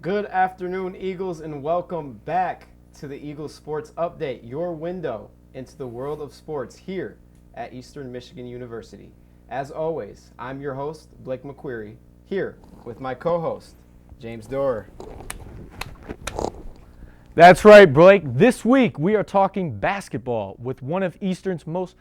Good afternoon, Eagles, and welcome back to the Eagles Sports Update, your window into the world of sports here at Eastern Michigan University. As always, I'm your host, Blake McQuarrie, here with my co-host, James Doerr. That's right, Blake. This week we are talking basketball with one of Eastern's most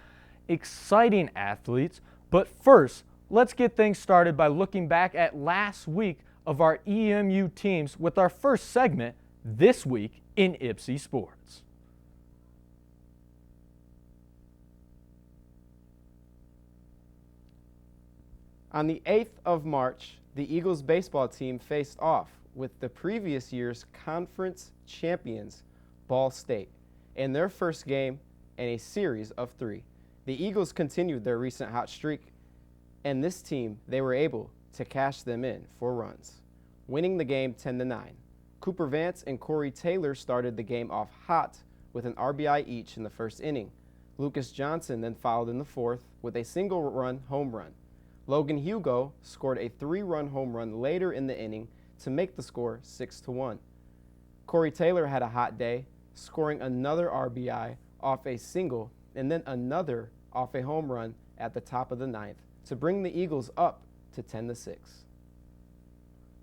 exciting athletes. But first, let's get things started by looking back at last week of our EMU teams with our first segment, This Week in Ypsi Sports. On the 8th of March, the Eagles baseball team faced off with the previous year's conference champions, Ball State, in their first game in a series of 3. The Eagles continued their recent hot streak, and this team, they were able to cash them in 4 runs, winning the game 10-9. Cooper Vance and Corey Taylor started the game off hot with an RBI each in the first inning. Lucas Johnson then followed in the 4th with a single-run home run. Logan Hugo scored a 3-run home run later in the inning to make the score 6-1. Corey Taylor had a hot day, scoring another RBI off a single and then another off a home run at the top of the 9th to bring the Eagles up to 10-6.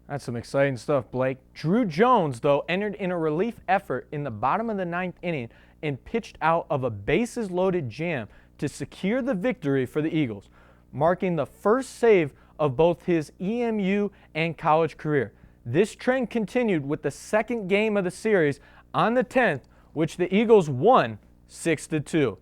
That's some exciting stuff, Blake. Drew Jones, though, entered in a relief effort in the bottom of the 9th inning and pitched out of a bases-loaded jam to secure the victory for the Eagles, marking the first save of both his EMU and college career. This trend continued with the second game of the series on the 10th, which the Eagles won 6-2.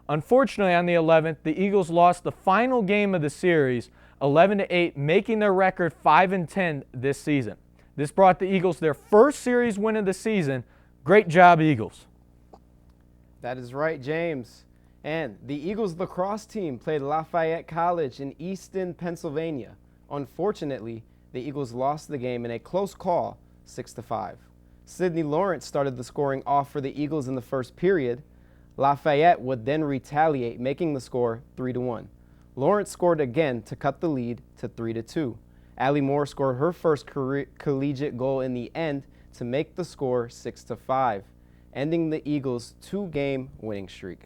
Unfortunately, on the 11th, the Eagles lost the final game of the series 11-8, making their record 5-10 this season. This brought the Eagles their first series win of the season. Great job, Eagles. That is right, James. And the Eagles lacrosse team played Lafayette College in Easton, Pennsylvania. Unfortunately, the Eagles lost the game in a close call, 6-5. Sidney Lawrence started the scoring off for the Eagles in the first period. Lafayette would then retaliate, making the score 3-1. Lawrence scored again to cut the lead to 3-2. Allie Moore scored her first collegiate goal in the end to make the score 6-5, ending the Eagles' 2-game winning streak.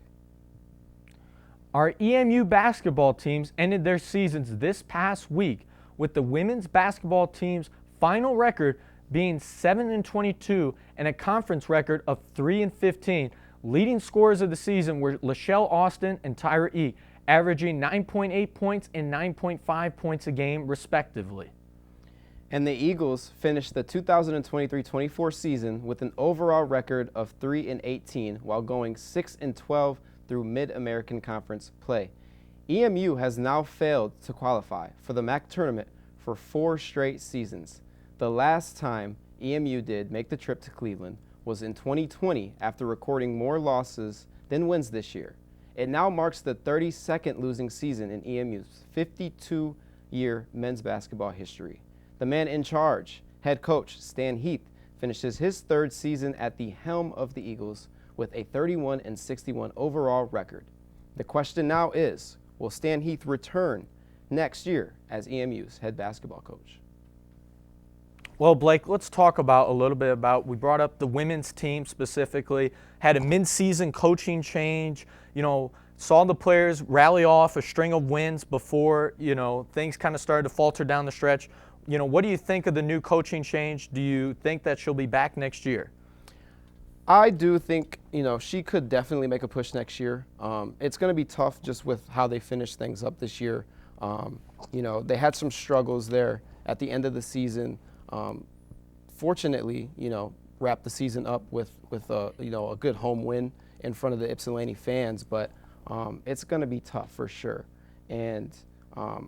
Our EMU basketball teams ended their seasons this past week with the women's basketball team's final record being 7-22 and a conference record of 3-15. Leading scorers of the season were Lachelle Austin and Tyra E., averaging 9.8 points and 9.5 points a game, respectively. And the Eagles finished the 2023-24 season with an overall record of 3-18 while going 6-12 through Mid-American Conference play. EMU has now failed to qualify for the MAC tournament for 4 straight seasons. The last time EMU did make the trip to Cleveland was in 2020 after recording more losses than wins this year. It now marks the 32nd losing season in EMU's 52-year men's basketball history. The man in charge, head coach Stan Heath, finishes his 3rd season at the helm of the Eagles with a 31-61 overall record. The question now is, will Stan Heath return next year as EMU's head basketball coach? Well, Blake, let's talk about a little bit about, we brought up the women's team specifically, had a mid-season coaching change, saw the players rally off a string of wins before, things kind of started to falter down the stretch. What do you think of the new coaching change? Do you think that she'll be back next year? I do think, she could definitely make a push next year. It's going to be tough just with how they finished things up this year. They had some struggles there at the end of the season. Fortunately, wrapped the season up with a good home win in front of the Ypsilanti fans, but it's going to be tough for sure. And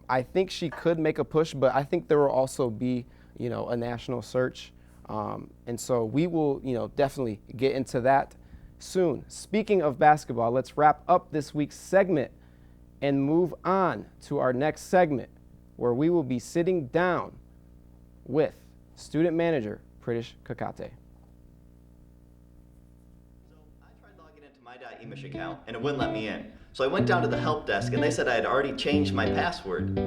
I think she could make a push, but I think there will also be, a national search. And so we will, definitely get into that soon. Speaking of basketball, let's wrap up this week's segment and move on to our next segment, where we will be sitting down with student manager Pritish Kakate. So I tried logging into my .emish account and it wouldn't let me in. So I went down to the help desk and they said I had already changed my password.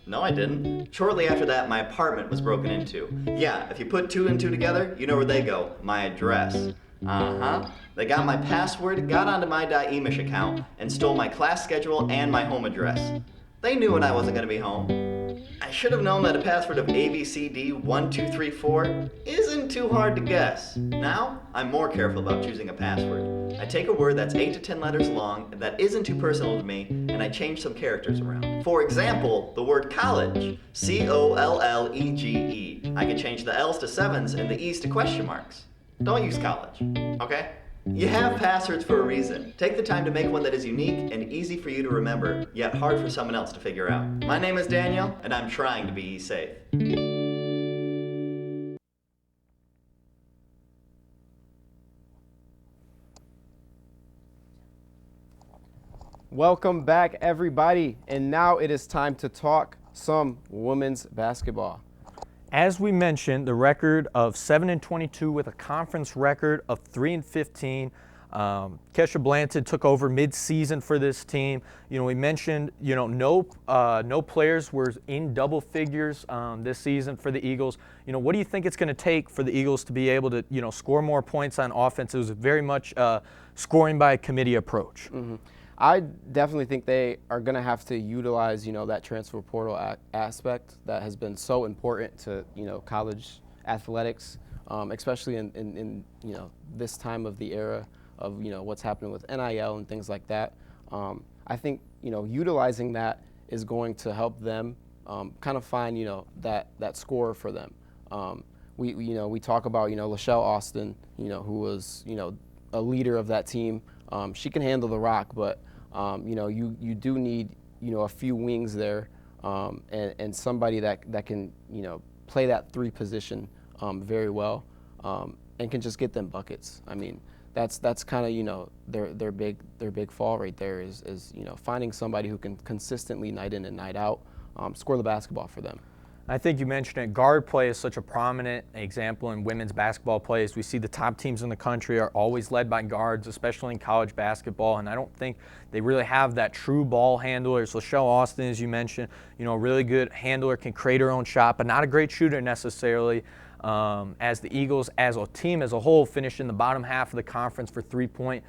No, I didn't. Shortly after that, my apartment was broken into. Yeah, if you put two and two together, you know where they go. My address. Uh-huh. They got my password, got onto my Emish account, and stole my class schedule and my home address. They knew when I wasn't going to be home. I should have known that a password of ABCD1234 isn't too hard to guess. Now, I'm more careful about choosing a password. I take a word that's 8 to 10 letters long that isn't too personal to me, and I change some characters around. For example, the word college, COLLEGE. I can change the L's to 7s and the E's to question marks. Don't use college, okay? You have passwords for a reason. Take the time to make one that is unique and easy for you to remember, yet hard for someone else to figure out. My name is Daniel, and I'm trying to be safe. Welcome back, everybody. And now it is time to talk some women's basketball. As we mentioned, the record of 7-22 with a conference record of 3-15. Kesha Blanton took over mid-season for this team. We mentioned, no players were in double figures this season for the Eagles. What do you think it's going to take for the Eagles to be able to, score more points on offense? It was very much scoring by committee approach. Mm-hmm. I definitely think they are going to have to utilize, that transfer portal aspect that has been so important to, college athletics, especially in this time of the era of, what's happening with NIL and things like that. I think, utilizing that is going to help them kind of find, that score for them. We talk about, Lachelle Austin, who was, a leader of that team. She can handle the rock, but you do need a few wings there, and somebody that can play that three position very well, and can just get them buckets. I mean, that's kind of their big fall right there is finding somebody who can consistently night in and night out score the basketball for them. I think you mentioned it. Guard play is such a prominent example in women's basketball plays. We see the top teams in the country are always led by guards, especially in college basketball, and I don't think they really have that true ball handler. So Lachelle Austin, as you mentioned, a really good handler, can create her own shot, but not a great shooter necessarily. As the Eagles, as a team as a whole, finished in the bottom half of the conference for three-point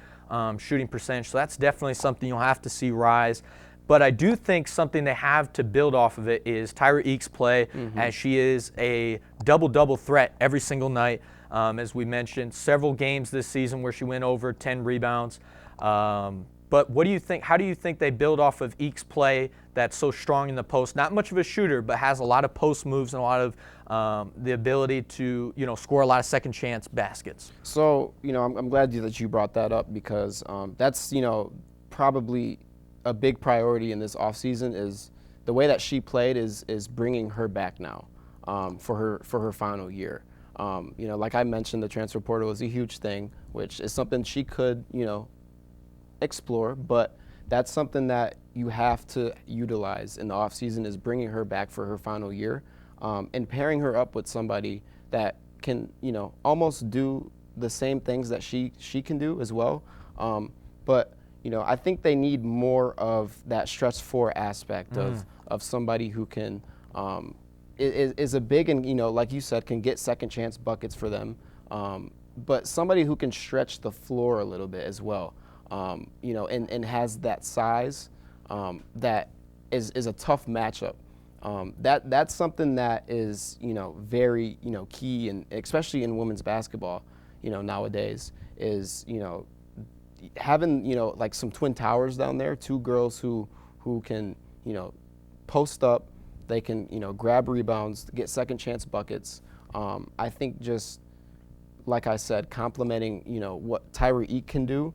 shooting percentage. So that's definitely something you'll have to see rise. But I do think something they have to build off of it is Tyra Eakes' play, as she is a double-double threat every single night. As we mentioned, several games this season where she went over 10 rebounds. But what do you think? How do you think they build off of Eakes' play that's so strong in the post? Not much of a shooter, but has a lot of post moves and a lot of the ability to score a lot of second chance baskets. So I'm glad that you brought that up because that's probably a big priority in this offseason is the way that she played is bringing her back now for her final year. Like I mentioned, the transfer portal is a huge thing, which is something she could explore, but that's something that you have to utilize in the offseason is bringing her back for her final year and pairing her up with somebody that can almost do the same things that she can do as well. But I think they need more of that stretch four aspect of somebody who can is a big and like you said can get second chance buckets for them, but somebody who can stretch the floor a little bit as well, and has that size that is a tough matchup. That's something that is very key and especially in women's basketball nowadays is having like some twin towers down there, two girls who can post up, they can grab rebounds, get second chance buckets. I think just like I said, complementing what Tyra Eake can do,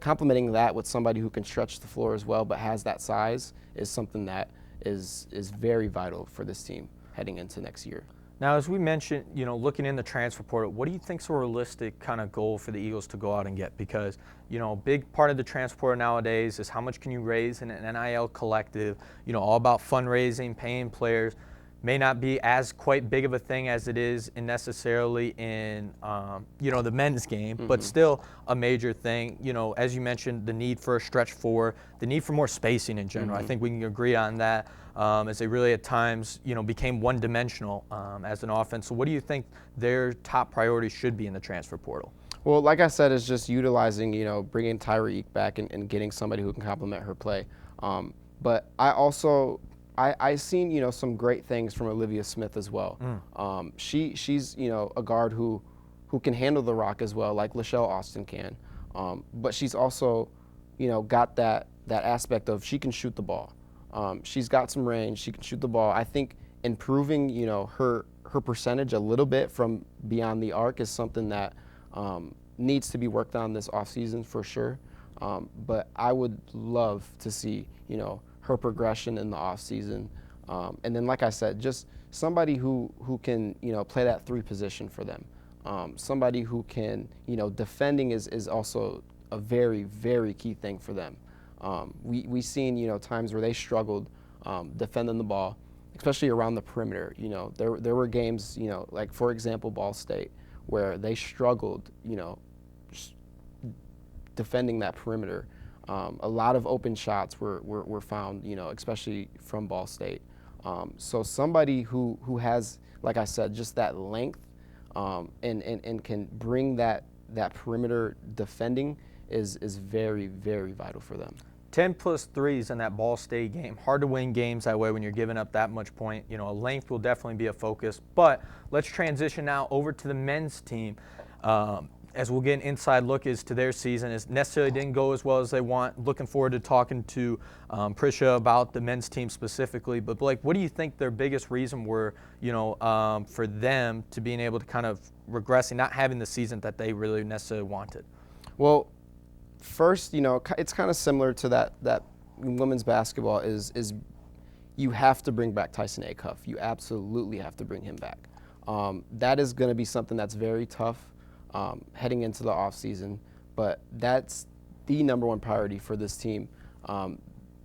complementing that with somebody who can stretch the floor as well but has that size is something that is very vital for this team heading into next year. Now, as we mentioned, looking in the transfer portal, what do you think is a realistic kind of goal for the Eagles to go out and get? Because, a big part of the transfer portal nowadays is how much can you raise in an NIL collective, all about fundraising, paying players. may not be as quite big of a thing as it is necessarily in the men's game, but still a major thing. As you mentioned, the need for a stretch four, the need for more spacing in general. I think we can agree on that, as they really at times became one-dimensional as an offense. So what do you think their top priorities should be in the transfer portal? Well, like I said, it's just utilizing, bringing Tyreek back and getting somebody who can complement her play. But I've seen, some great things from Olivia Smith as well. She's, a guard who can handle the rock as well, like Lachelle Austin can. But she's also, got that aspect of she can shoot the ball. She's got some range. She can shoot the ball. I think improving, her percentage a little bit from beyond the arc is something that needs to be worked on this offseason for sure. But I would love to see, her progression in the offseason. And then, like I said, just somebody who can, play that 3 position for them. Somebody who can, defending is also a very, very key thing for them. We've seen, times where they struggled defending the ball, especially around the perimeter. There were games, like, for example, Ball State, where they struggled, just defending that perimeter. A lot of open shots were found, especially from Ball State. So somebody who has, like I said, just that length and can bring that perimeter defending is very, very vital for them. 10 plus threes in that Ball State game. Hard to win games that way when you're giving up that much point. Length will definitely be a focus. But let's transition now over to the men's team. As we'll get an inside look as to their season. It necessarily didn't go as well as they want. Looking forward to talking to Prisha about the men's team specifically. But Blake, what do you think their biggest reason were, for them to being able to kind of regress and not having the season that they really necessarily wanted? Well, first, it's kind of similar to that women's basketball is you have to bring back Tyson Acuff. You absolutely have to bring him back. That is going to be something that's very tough heading into the offseason, but that's the number one priority for this team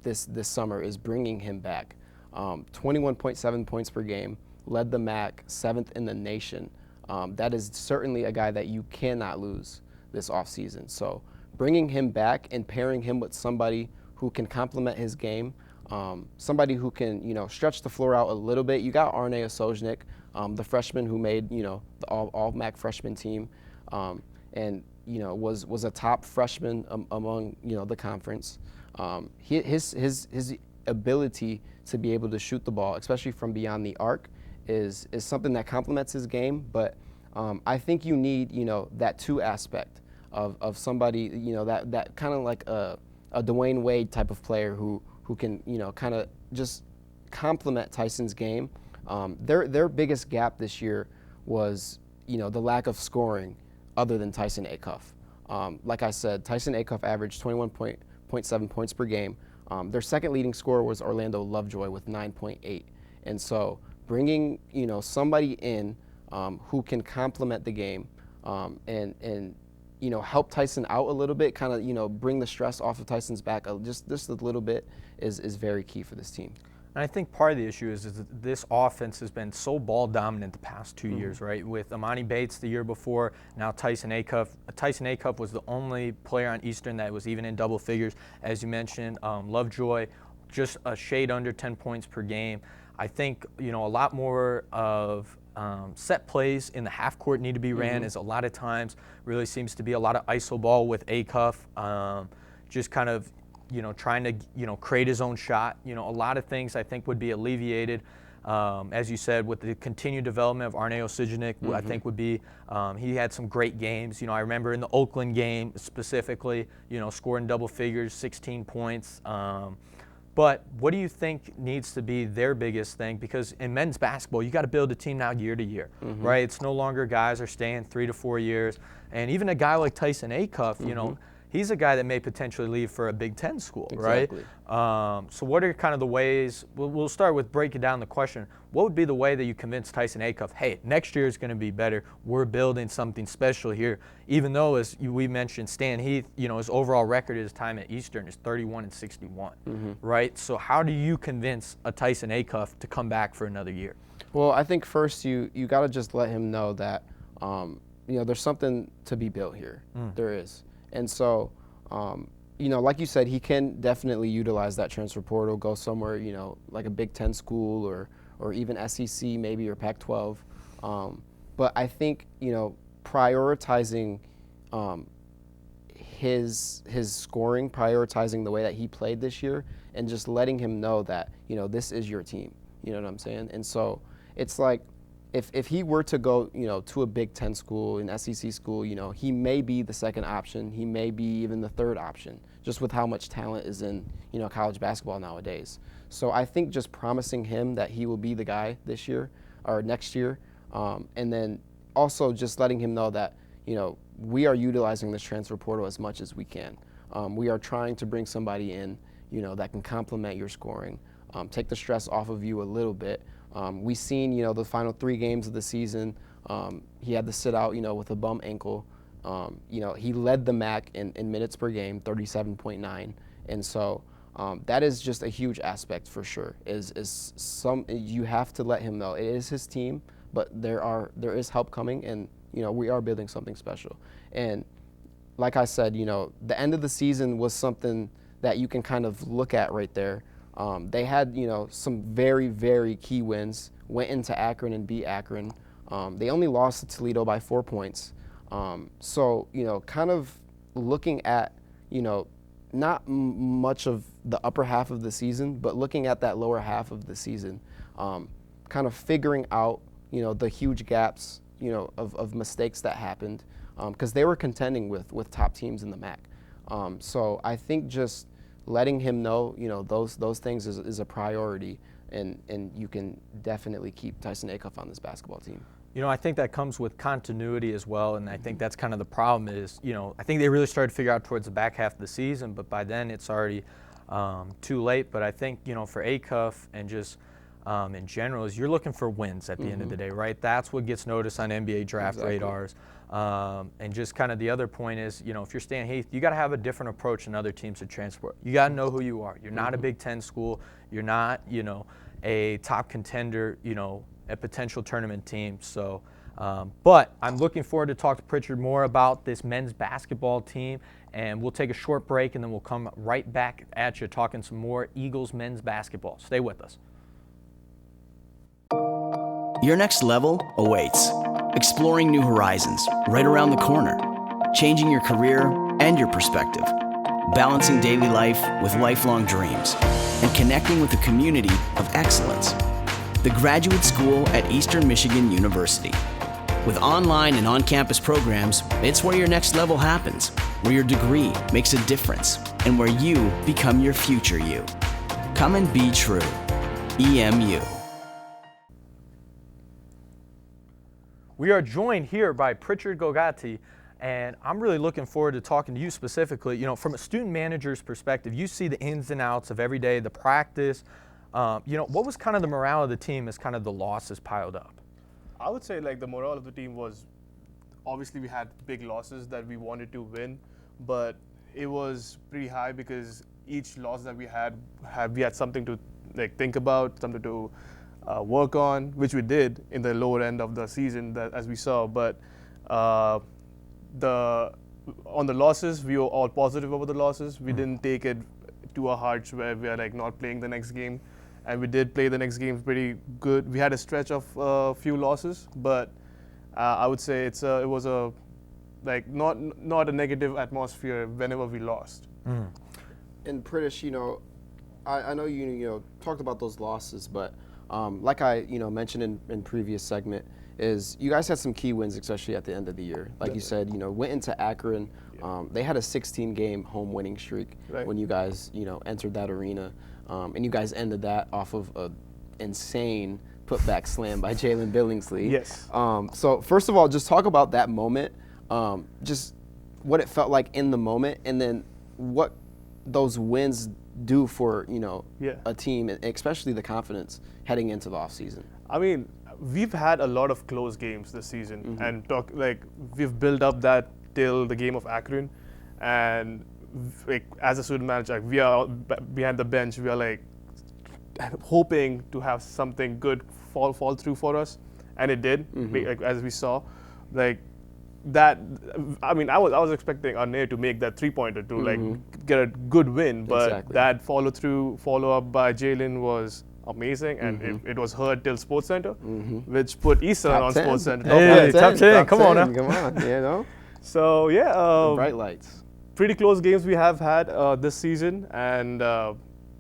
this summer is bringing him back. 21.7 points per game, led the MAC, 7th in the nation. That is certainly a guy that you cannot lose this offseason. So bringing him back and pairing him with somebody who can complement his game, somebody who can, stretch the floor out a little bit. You got Arne Osojnik, the freshman who made, the all-MAC freshman team, and, was a top freshman among, the conference. His ability to be able to shoot the ball, especially from beyond the arc, is something that complements his game. But I think you need, that 2 aspect of somebody, that kind of like a Dwayne Wade type of player who can, kind of just complement Tyson's game. Their biggest gap this year was, the lack of scoring other than Tyson Acuff. Like I said, Tyson Acuff averaged 21.7 points per game. Their second leading scorer was Orlando Lovejoy with 9.8. And so bringing, somebody in who can complement the game and help Tyson out a little bit, kind of, bring the stress off of Tyson's back just a little bit is very key for this team. And I think part of the issue is that this offense has been so ball dominant the past 2 years, right? With Amani Bates the year before, now Tyson Acuff. Tyson Acuff was the only player on Eastern that was even in double figures. As you mentioned, Lovejoy, just a shade under 10 points per game. I think, a lot more of set plays in the half court need to be ran, as a lot of times really seems to be a lot of iso ball with Acuff, just kind of, trying to, create his own shot. A lot of things I think would be alleviated, as you said, with the continued development of Arne Osojnik. I think would be, he had some great games. I remember in the Oakland game specifically, scoring double figures, 16 points. But what do you think needs to be their biggest thing? Because in men's basketball, you got to build a team now year to year, right? It's no longer guys are staying 3 to 4 years. And even a guy like Tyson Acuff, he's a guy that may potentially leave for a Big Ten school, Exactly. right? So what are kind of the ways, we'll start with breaking down the question. What would be the way that you convince Tyson Acuff, hey, next year is going to be better. We're building something special here. Even though, as we mentioned, Stan Heath, his overall record at his time at Eastern is 31-61, right? So how do you convince a Tyson Acuff to come back for another year? Well, I think first you got to just let him know that, there's something to be built here. There is. And so, like you said, he can definitely utilize that transfer portal, go somewhere, like a Big Ten school or even SEC maybe or Pac-12. But I think, prioritizing his scoring, prioritizing the way that he played this year, and just letting him know that, this is your team. You know what I'm saying? And so it's like, if he were to go, to a Big Ten school, an SEC school, he may be the second option. He may be even the third option, just with how much talent is in, college basketball nowadays. So I think just promising him that he will be the guy this year or next year, and then also just letting him know that, we are utilizing this transfer portal as much as we can. We are trying to bring somebody in, that can complement your scoring, take the stress off of you a little bit. We've seen, the final 3 games of the season, he had to sit out, with a bum ankle. He led the MAC in minutes per game, 37.9. And so that is just a huge aspect for sure. You have to let him know it is his team, but there is help coming, and we are building something special. And like I said, the end of the season was something that you can kind of look at right there. They had, some very, very key wins, went into Akron and beat Akron. They only lost to Toledo by 4 points. So, kind of looking at, not much of the upper half of the season, but looking at that lower half of the season, kind of figuring out, the huge gaps, of mistakes that happened, because they were contending with top teams in the MAC. So I think just letting him know, those things is a priority, and you can definitely keep Tyson Acuff on this basketball team. I think that comes with continuity as well, and I think that's kind of the problem is, I think they really started to figure out towards the back half of the season, but by then it's already too late. But I think, for Acuff and just in general is you're looking for wins at the end of the day, right? That's what gets noticed on NBA draft radars. And just kind of the other point is, if you're Stan Heath, you got to have a different approach than other teams to transport. You got to know who you are. You're not a Big Ten school. You're not, a top contender, a potential tournament team. So, but I'm looking forward to talk to Pritchard more about this men's basketball team, and we'll take a short break, and then we'll come right back at you talking some more Eagles men's basketball. Stay with us. Your next level awaits. Exploring new horizons right around the corner. Changing your career and your perspective. Balancing daily life with lifelong dreams. And connecting with a community of excellence. The Graduate School at Eastern Michigan University. With online and on-campus programs, it's where your next level happens, where your degree makes a difference, and where you become your future you. Come and be true. EMU. We are joined here by Pritchard Gogati, and I'm really looking forward to talking to you specifically. From a student manager's perspective, you see the ins and outs of every day, the practice. What was kind of the morale of the team as kind of the losses piled up? I would say the morale of the team was, obviously we had big losses that we wanted to win, but it was pretty high because each loss that we had something to think about, something to work on, which we did in the lower end of the season, as we saw. But on the losses, we were all positive over the losses. We didn't take it to our hearts where we are not playing the next game, and we did play the next game pretty good. We had a stretch of a few losses, but I would say it was a not a negative atmosphere whenever we lost. And Pritish, I know you talked about those losses, but like I mentioned in previous segment, is you guys had some key wins, especially at the end of the year. Like you said, went into Akron. They had a 16-game home winning streak when you guys entered that arena, and you guys ended that off of an insane putback slam by Jalen Billingsley. Yes. So first of all, just talk about that moment. Just what it felt like in the moment, and then what those wins do for Yeah. a team, especially the confidence heading into the offseason. I mean, we've had a lot of close games this season, and we've built up that till the game of Akron, and like as a student manager, we are behind the bench. We are like hoping to have something good fall through for us, and it did. Like, as we saw, like that. I mean, I was expecting Arne to make that 3-pointer to like get a good win, but Exactly. that follow up by Jalen was amazing, and it was heard till Sports Center, which put Eastern Top on 10. Sports Center. Hey, top 10, come on now. Come on, So yeah, bright lights. pretty close games we have had this season, and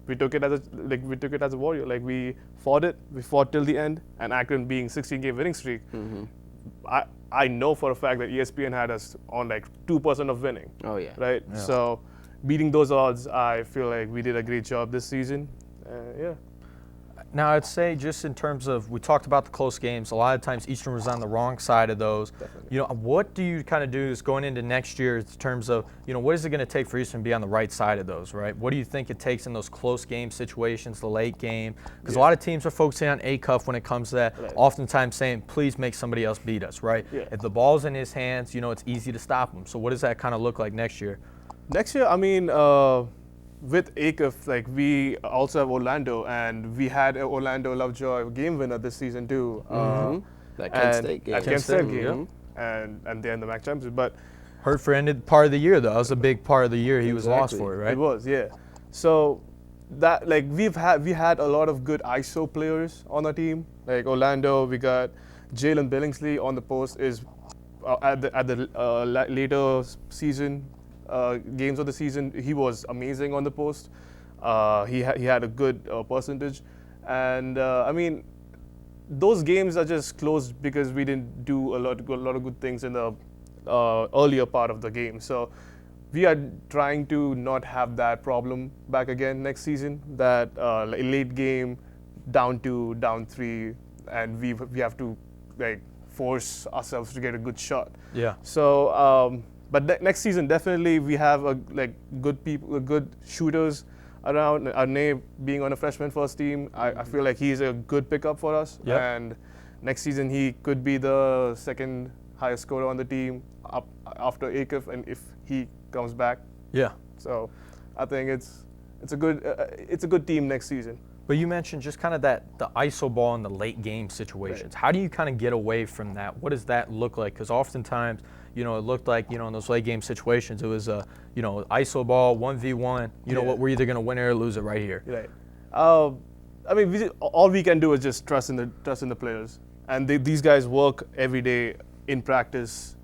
we took it as a warrior. Like we fought till the end, and Akron being 16-game winning streak. I know for a fact that ESPN had us on like 2% of winning. Oh yeah. Right. So beating those odds, I feel like we did a great job this season. Yeah. Now, I'd say just in terms of, we talked about the close games. A lot of times Eastern was on the wrong side of those. Definitely. What do you kind of do is going into next year in terms of, what is it going to take for Eastern to be on the right side of those, right? What do you think it takes in those close game situations, the late game? Because a lot of teams are focusing on ACUF when it comes to that, oftentimes saying, please make somebody else beat us, right? Yeah. If the ball's in his hands, it's easy to stop him. So what does that kind of look like next year? Next year, I mean, with ACUF, like we also have Orlando, and we had an Orlando Lovejoy game winner this season too. That Kent State game. At Kent State State, game, and they're in the MAC championship. But Hurt ended part of the year, though. That was a big part of the year he was lost Exactly. for, right? it was, yeah. So that like we had a lot of good ISO players on our team. Like Orlando, we got Jalen Billingsley on the post is at the later season. Games of the season, he was amazing on the post. He had a good percentage, and I mean, those games are just closed because we didn't do a lot of good things in the earlier part of the game. So we are trying to not have that problem back again next season. That late game, down 3, and we have to like force ourselves to get a good shot. Yeah. So, but next season definitely we have good shooters around. Arne being on a freshman first team, I feel like he's a good pickup for us. Yep. And next season he could be the second highest scorer on the team up after ACUF, and if he comes back. Yeah. So, I think it's a good team next season. But you mentioned just kind of the ISO ball in the late game situations. Right. How do you kind of get away from that? What does that look like? Because oftentimes, it looked like, in those late game situations, it was ISO ball, 1v1, what, we're either going to win it or lose it right here. Right. I mean, all we can do is just trust in the players, and these guys work every day in practice,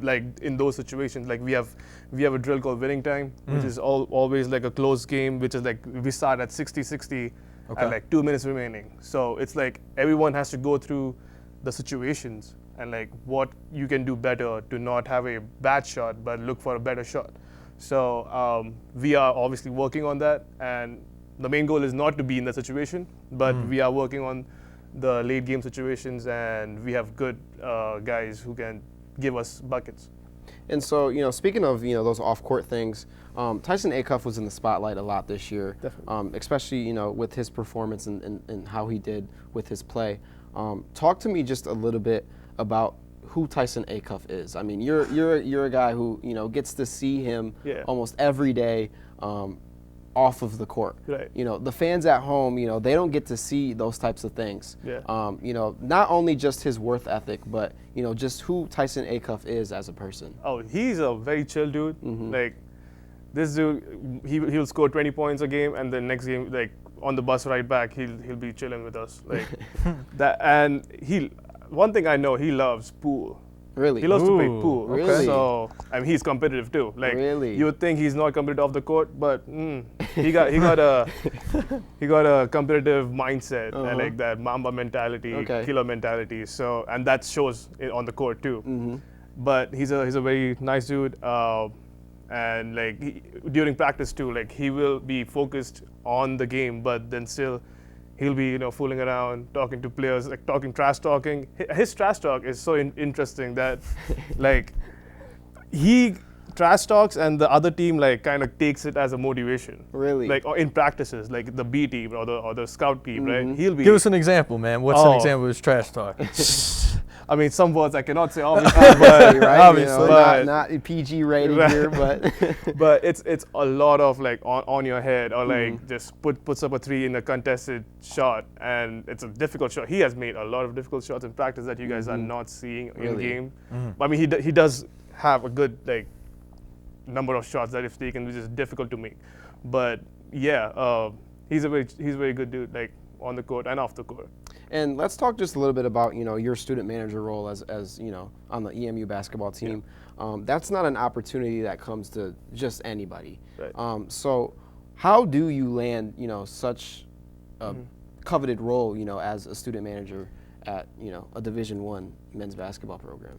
like in those situations. Like we have a drill called winning time, which is always like a close game, which is like we start at 60-60 and like 2 minutes remaining. So it's like everyone has to go through the situations and like what you can do better to not have a bad shot, but look for a better shot. So we are obviously working on that, and the main goal is not to be in that situation, but we are working on the late game situations, and we have good guys who can give us buckets. And so, speaking of, those off-court things, Tyson Acuff was in the spotlight a lot this year, Definitely. especially, with his performance and how he did with his play. Talk to me just a little bit about who Tyson Acuff is. I mean, you're a guy who, gets to see him almost every day off of the court. Right. The fans at home, they don't get to see those types of things. Yeah. Not only just his worth ethic, but, just who Tyson Acuff is as a person. Oh, he's a very chill dude. Like this dude, he'll score 20 points a game, and the next game, like on the bus ride back, he'll be chilling with us. Like that, and one thing I know, he loves pool. Really? He loves to play Ooh, pool. really? So he's competitive too. Like Really? you would think he's not competitive off the court, but he got a competitive mindset and like that Mamba mentality, killer mentality. So and that shows on the court too. But he's a very nice dude. And like during practice too, like he will be focused on the game, but then still he'll be fooling around, talking to players, like trash talking. His trash talk is so interesting that like he trash talks, and the other team like kind of takes it as a motivation. Really? Like in practices, like the B team or the scout team, right? He'll be. Give us an example, man. What's an Oh. example of his trash talk? I mean, some words I cannot say, obviously, Right, right? Obviously. You know, But- not PG rated Right. here, but but it's a lot of like on your head, or like just puts up a 3 in a contested shot, and it's a difficult shot. He has made a lot of difficult shots in practice that you guys are not seeing in Really? game. I mean, he does have a good like number of shots that if taken, which is difficult to make. But yeah, he's a very good dude, like on the court and off the court. And let's talk just a little bit about, you know, your student manager role as you know, on the EMU basketball team. That's not an opportunity that comes to just anybody. Right. So how do you land, you know, such a coveted role, you know, as a student manager at, you know, a Division I men's basketball program?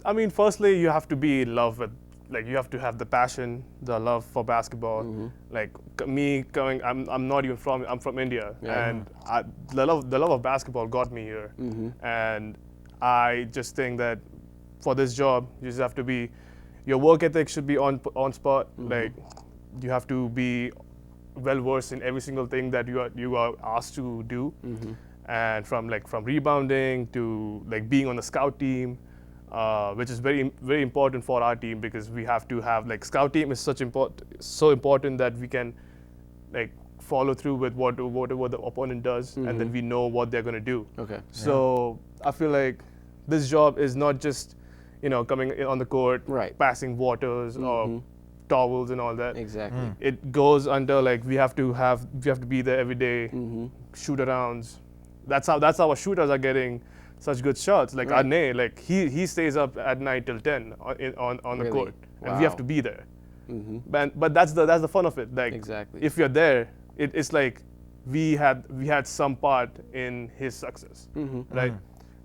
I mean, firstly, you have to be in love with, like, you have to have the passion, the love for basketball. Like me coming, I'm not even from, I'm from India, and the love of basketball got me here. And I just think that for this job, you just have to be, your work ethic should be on spot. Like, you have to be well versed in every single thing that you are asked to do, and from rebounding to like being on the scout team. Which is very important for our team, because we have to have, like, scout team is so important that we can like follow through with whatever the opponent does, and then we know what they're gonna do. Okay. So I feel like this job is not just, you know, coming in on the court, Right. passing waters or towels and all that. Exactly. It goes under, like, we have to be there every day, shoot arounds. That's how our shooters are getting such good shots. Like Right. Arne, like he stays up at night till 10 on the Really? court, and we have Wow. to be there. But that's the fun of it. Like, Exactly. if you're there, it's like we had some part in his success, right?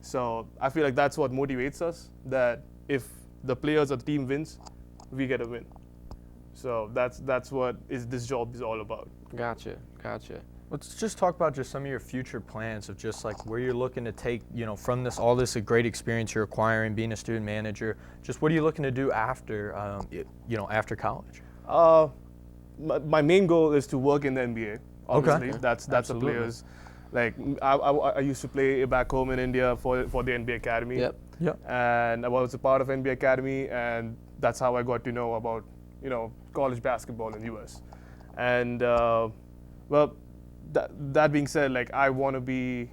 So I feel like that's what motivates us. That if the players or the team wins, we get a win. So that's what this job is all about. Gotcha. Let's just talk about just some of your future plans of just like where you're looking to take, you know, from all this great experience you're acquiring, being a student manager. Just what are you looking to do after, you know, after college? My main goal is to work in the NBA. Obviously, Okay. that's the Absolutely. players. Like I used to play back home in India for the NBA Academy. Yep. Yep. And I was a part of NBA Academy, and that's how I got to know about, you know, college basketball in the US. And well, that being said, like, I want to be,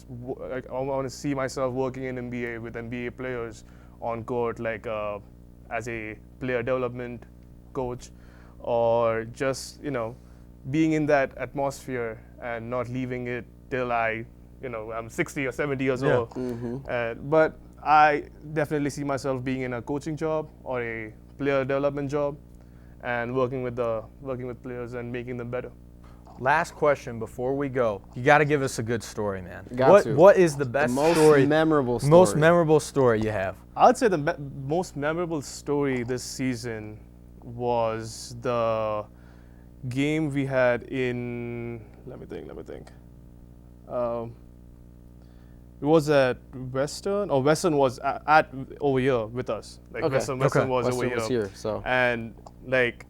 like, I want to see myself working in NBA with NBA players on court, like as a player development coach, or just, you know, being in that atmosphere and not leaving it till I'm 60 or 70 years Yeah. old. But I definitely see myself being in a coaching job or a player development job, and working with players and making them better. Last question before we go. You got to give us a good story, man. Got to. What is the best most story? memorable story. Most memorable story you have? I'd say the most memorable story this season was the game we had in. Let me think. It was at Western, or Western was at over here with us. Like, Okay. Western Okay. was Western over was here, so. And like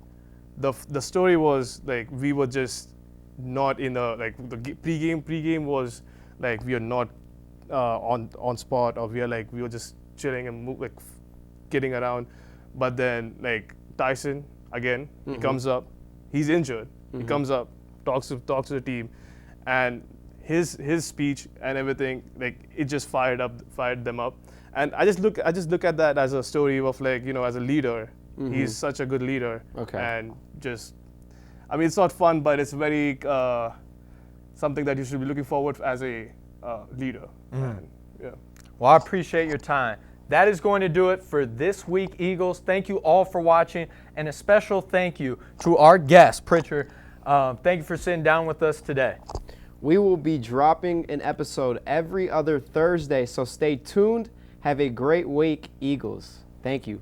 the story was like we were just not in the, like, the pregame was like we are not on spot, or we were just chilling and kidding around. But then, like, Tyson again, he comes up, he's injured. He comes up, talks to the team, and his speech and everything, like, it just fired them up. And I just look at that as a story of, like, you know, as a leader. He's such a good leader. Okay. And just, I mean, it's not fun, but it's very something that you should be looking forward as a leader. And, yeah. Well, I appreciate your time. That is going to do it for this week, Eagles. Thank you all for watching, and a special thank you to our guest, Pritchard. Thank you for sitting down with us today. We will be dropping an episode every other Thursday, so stay tuned. Have a great week, Eagles. Thank you.